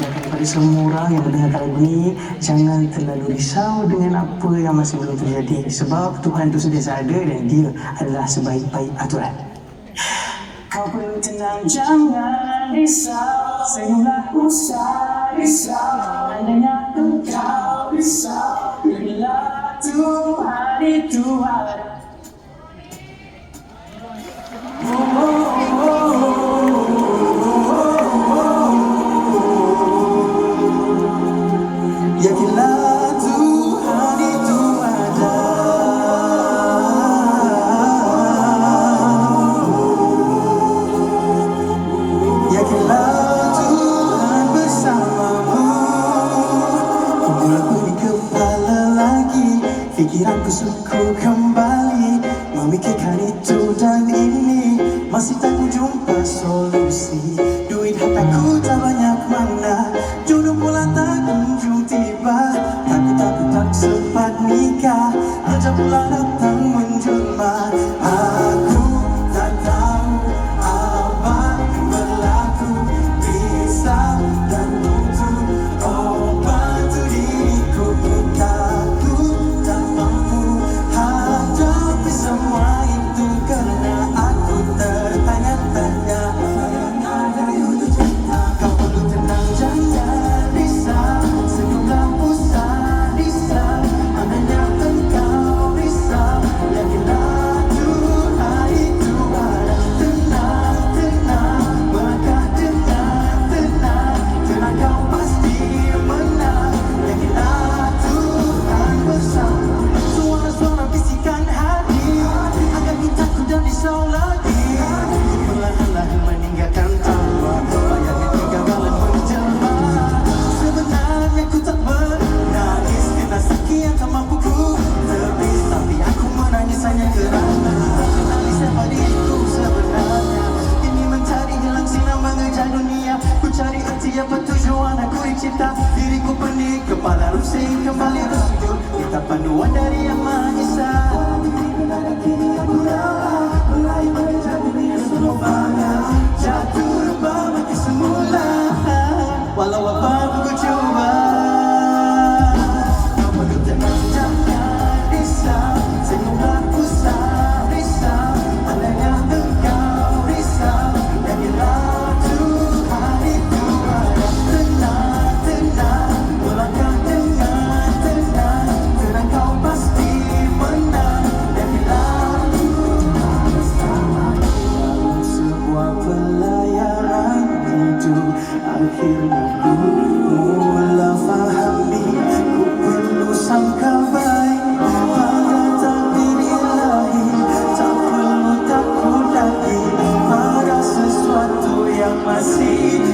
sampaikan kepada semua orang yang mendengar lagu ini, jangan terlalu risau dengan apa yang masih belum terjadi, sebab Tuhan itu sentiasa ada dan Dia adalah sebaik-baik aturan. Kau perlu tenang, jangan risau, senyumlah, usah risau. Andainya engkau risau, bila Tuhan itu ada. Yakinlah Tuhan itu ada. Yakinlah Tuhan bersamamu. Kumpulan di kepala lagi, pikiranku suku kembali memikirkan itu dan ini, masih tak jumpa solusi. Duit hartaku tak banyak mana, jodoh pula tak kunjung tiba. Takut tak sempat nikah, ajak pula datang menjelma. Aku tak tahu apa yang berlaku, risau dan butuh obat untuk diriku. Takut tak mampu hadapi semua itu, karena aku tertanya-tanya ada di ujung cinta. Kau perlu tenang, jangan risau, senyumlah, usah risau. Andainya engkau risau, yakinlah Tuhan itu ada. Tenang, tenang, melangkah dengan tenang, tenang kau pasti menang. Yakinlah Tuhan bersama. Suara-suara bisikan hati agar kita takut dan risau lagi, perlahan-lahan meninggalkan tawa, bayangkan kegagalan menjelma. Sebenarnya ku tak menangis kerana sakit yang tak mampu ku tepis, tapi aku menangis hanya kerana mengenali siapa diriku sebenarnya. Ini mencari hilang sinar mengejar dunia, ku cari erti apa tujuan aku dicipta. Diriku pening, kepala rusing, kembali bersujud, minta panduan dari Yang Maha Esa. Benar kini aku rela mulai mengejar dunia semua fana, jatuh rubah mati semula, walau apa pun ku cuba. Kau perlu tenang, jangan risau, senyumlah, usah risau. Andainya engkau risau, yakinlah Tuhan itu ada. Tenang, tenang, melangkah dengan tenang, tenang kau pasti menang. Yakinlah Tuhan bersamamu. Dalam sebuah pelayaran hidup, akhirnya ku mula fahami, ku perlu sangka baik pada takdir ilahi. Tak perlu takut lagi pada sesuatu yang masih